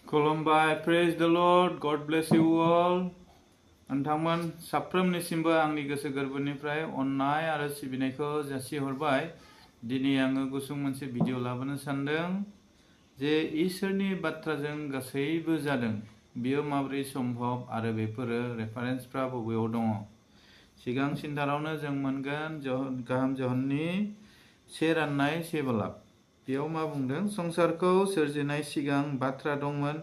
खुलुमबाय, praise the Lord, God bless you all. नोंथांमोन साफ्रोमनिसिमबो आंनि गोसो गोरबोनिफ्राय अननाय आरो सिबिनायखौ जासिहरबाय। दिनै आङो गुसुं मोनसे भिडिअ लाबोनो सानदों जे इसोरनि बाथ्राजों गासैबो जादों। बियो माबोरै सम्भब आरो बेफोरो रेफारेन्सफ्रा बबेयाव दङ। सिगां सिनथारावनो जों मोनगोन गाहाम जहननि 1:7 बेयाव मा बुंदों? संसारखौ सोरजिनाय सिगां बाथ्रा दंमोन,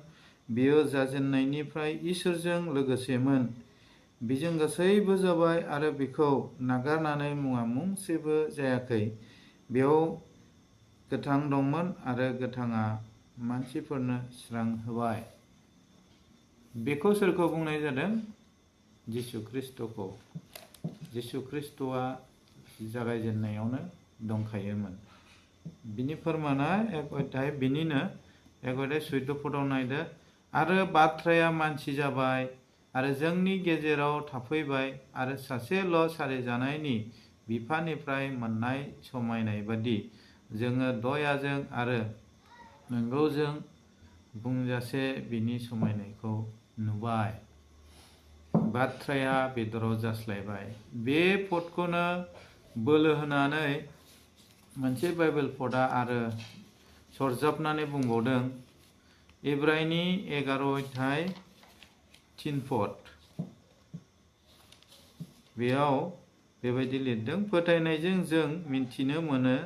बियो जाजेननायनिफ्राय इसोरजों लोगोसेमोन। बिजों गासैबो जाबाय आरो बिखौ नागारनानै मुङा मुंसेबो जायाखै। बेयाव गोथां दंमोन आरो गोथाङा मानसिफोरनो स्रां होबाय। बेखौ सोरखौ बुंनाय जादों? जिसु ख्रिस्ट'खौ। जिसु ख्रिस्ट'आ जागायजेननायावनो दंखायोमोन। बिनि फोरमाना बिनिनो 1:14 नायदो। आरो बाथ्राया मानसि जाबाय आरो जोंनि गेजेराव थाफैबाय आरो सासेल' सारिजानायनि बिफानिफ्राय मोननाय समायनाय बादि जोङो दयाजों आरो नंगौजों बुंजासे बिनि समायनायखौ नुबाय। बाथ्राया बेदराव जास्लायबाय। बे पदखौनो बोलो होनानै मोनसे बाइबेल पदआ आरो सरजाबनानै बुंबावदों। इब्रायनि 11:3 बेयाव बेबायदि लिरदों, फोथायनायजों जों मिन्थिनो मोनो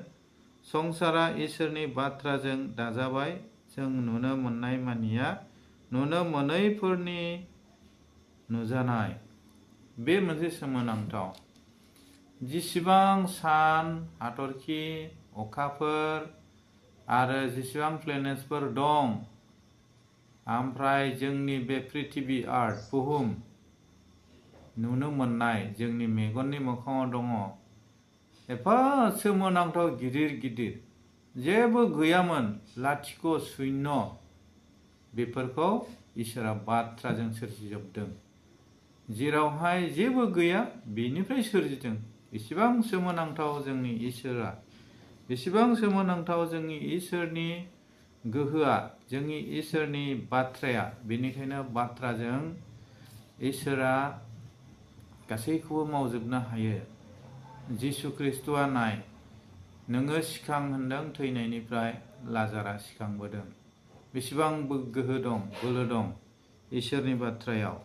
संसारा इसोरनि बाथ्राजों दाजाबाय। जों नुनो मोननाय मानिया नुनो मोनैफोरनि नुजानाय। बे मोनसे सोमोनांथाव। जेसेबां सान, हाथरखि, अखाफोर आरो जेसेबां प्लेनेट्सफोर दं, ओमफ्राय जोंनि बे पृथिबि आर्थ बुहुम नुनो मोननाय जोंनि मेगननि मोखाङाव दङ, एफा सोमोनांथाव गिदिर गिदिर जेबो गैयामोन, लाथिख' शून्य, बेफोरखौ इसोरा बाथ्राजों सोरजिजोबदों। जेरावहाय जेबो गैया बेनिफ्राय सोरजिदों। बेसेबां सोमोनांथाव जोंनि इसोरा, बेसेबां सोमोनांथाव जोंनि इसोरनि गोहोआ, जोंनि इसोरनि बाथ्राया। बेनिखायनो बाथ्राजों इसोरा गासैखौबो मावजोबनो हायो। जिसु ख्रिस्ट'आ नाय, नोङो सिखां होनदों, थैनायनिफ्राय लाजारा सिखांबोदों। बेसेबां गोहो दं, बोलो दं इसोरनि बाथ्रायाव।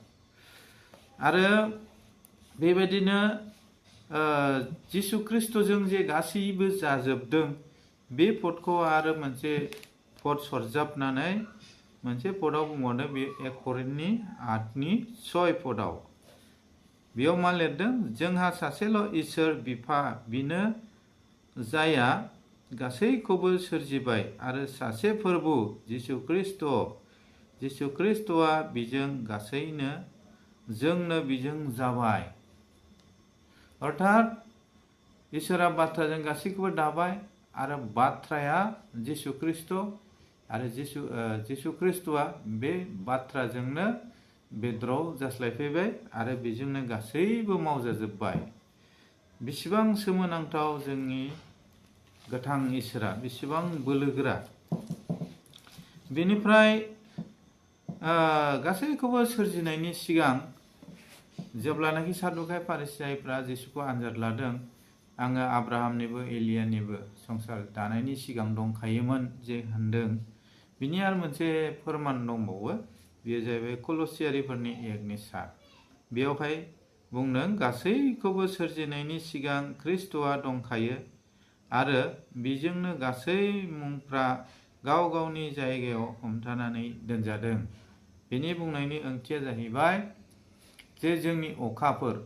आरो बेबायदिनो जिसु ख्रिस्ट'जों जे गासैबो जाजोबदों, बे पदखौ आरो मोनसे पद सरजाबनानै मोनसे पदआव बुंबावदों। बे 1 करिन्थनि 8:6 बेयाव मा लिरदों? जोंहा सासेल' इसोर बिफा, बिनो जायहा गासैखौबो सोरजिबाय आरो सासे प्रभु जिसु ख्रिस्ट'। जिसु ख्रिस्ट'आ बिजों गासैनो जोंनो बिजों जाबाय। अर्थात इसोरा बाथ्राजों गासैखौबो दाबाय आरो बाथ्राया जिसु ख्रिस्ट' आरो जिसु ख्रिस्ट'आ बे बाथ्राजोंनो बेदराव जास्लायफैबाय आरो बेजोंनो गासैबो मावजाजोब्बाय। बेसेबां सोमोनांथाव जोंनि गोथां इसोरा, बेसेबां बोलोगोरा। बेनिफ्राय गासैखौबो सोरजिनायनि सिगां जेब्लानाखि सादुकाय फारिसाइफ्रा जिसुखौ आनजाद लादों, आङो आब्राहामनिबो एलियानिबो संसार दानायनि सिगां दंखायोमोन जे होनदों, बिनि आरो मोनसे फोरमान दंबावो। बेयो जाहैबाय कलसियारिफोरनि 1:7। बेयावहाय बुंदों, गासैखौबो सोरजिनायनि सिगां ख्रिस्ट'आ दंखायो आरो बिजोंनो गासै मुंफ्रा गाव गावनि जायगायाव हमथानानै दोनजादों। बेनि बुंनायनि ओंथिया जाहैबाय जे जोंनि अखाफोर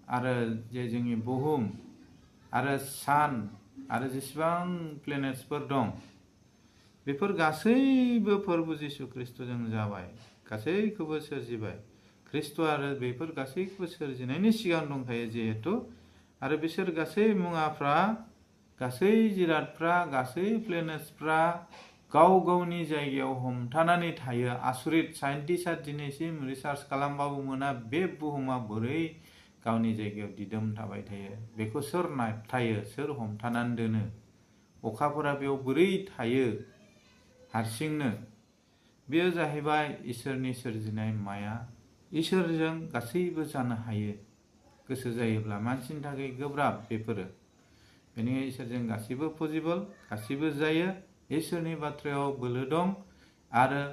आरो जे जोंनि बुहुम आरो सान आरो जेसेबां प्लेनेट्सफोर दं, बेफोर गासैबो प्रभु जिसु ख्रिस्ट'जों जाबाय, गासैखौबो सोरजिबाय। ख्रिस्ट' आरो बेफोर गासैखौबो सोरजिनायनि सिगां दंखायो जिहेथु, आरो बिसोर गासै मुवाफ्रा, गासै जिरादफ्रा, गासै प्लेनेट्सफ्रा गाव गावनि जायगायाव हमथानानै थायो। आसरित, साइन्टिस्टआ दिनैसिम रिसार्च खालामबाबो मोना बे बुहुमा बोरै गावनि जायगायाव दिदोम थाबाय थायो। बेखौ सोर नायथायो, सोर हमथानानै दोनो? अखाफोरा बेयाव बोरै थायो हारसिंनो? बेयो जाहैबाय इसोरनि सोरजिनाय माया। इसोरजों गासैबो जानो हायो गोसो जायोब्ला। मानसिनि थाखाय गोब्राब बेफोरो। बेनिखायनो इसोरजों गासैबो पसिबल, गासैबो जायो। इसोरनि बाथ्रायाव बोलो दं आरो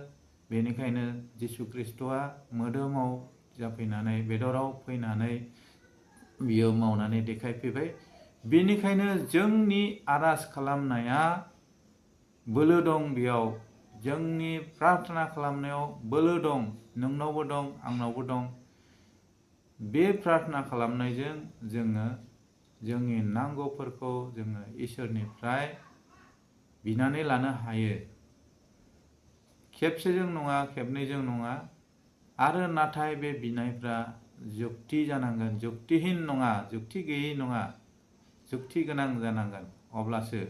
बेनिखायनो जिसु ख्रिस्ट'आ मोदोमाव जाफैनानै बेदराव फैनानै बियो मावनानै देखायफैबाय। बेनिखायनो जोंनि आरज खालामनाया बोलो दं बेयाव। जोंनि प्रार्थना खालामनायाव बोलो दं। नोंनावबो दं, आंनावबो दं। बे प्रार्थना खालामनायजों जोङो जोंनि नांगौफोरखौ जोङो इसोरनिफ्राय बिनानै लानो हायो। खेबसेजों नङा, खेबनैजों नङा। आरो नाथाय बे बिनायफ्रा जुक्ति जानांगोन, जुक्तिहीन नङा, जुक्ति गैयै नङा, जुक्ति गोनां जानांगोन, अब्लासो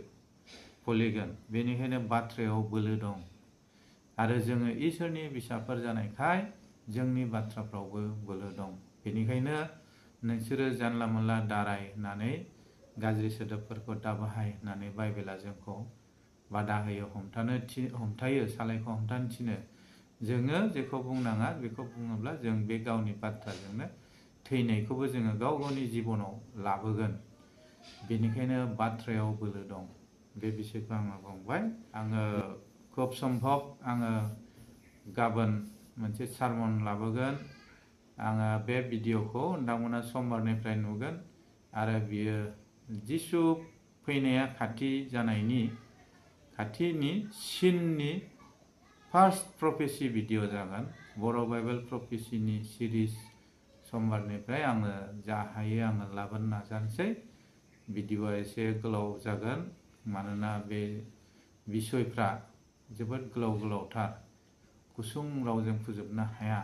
फलिगोन। बेनिखायनो बाथ्रायाव बोलो दं आरो जोङो इसोरनि फिसाफोर जानायखाय जोंनि बाथ्राफ्रावबो बोलो दं। बेनिखायनो नोंसोरो जानला मोनला दाराय होननानै गाज्रि सोदोबफोरखौ दाबाहाय होननानै बाइबेला जोंखौ बादा होयो, हमथायो, सालायखौ हमथानो थिनो। जोङो जेखौ बुंनाङा बेखौ बुङोब्ला जों बे गावनि बाथ्राजोंनो थैनायखौबो जोङो गाव गावनि जिबनाव लाबोगोन। बेनिखायनो बाथ्रायाव बोलो दं। बे बिषयखौ आङो बुंबाय। आङो खुब सम्भब आङो गाबोन मोनसे सारमन लाबोगोन। आङो बे भिडिअखौ नोंथांमोना समबारनिफ्राय नुगोन आरो बियो जिसु फैनाया खाथिनि सिननि फार्स्ट प्रफेसि भिडिअ जागोन। बर' बाइबेल प्रफेसिनि सिरिज समबारनिफ्राय आङो जा हायो आङो लाबोनो नाजानोसै। भिडिअआ एसे गोलाव जागोन मानोना बे बिसयफ्रा जोबोद गोलावथार, गुसुं रावजों फोजोबनो हाया।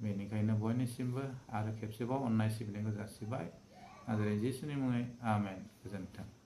बेनिखायनो बयनिसिमबो आरो खेबसेबाव अननाय सिबिनायखौ जासिबाय। नाजारि जिसुनि मुङै आमेन। गोजोन्थों।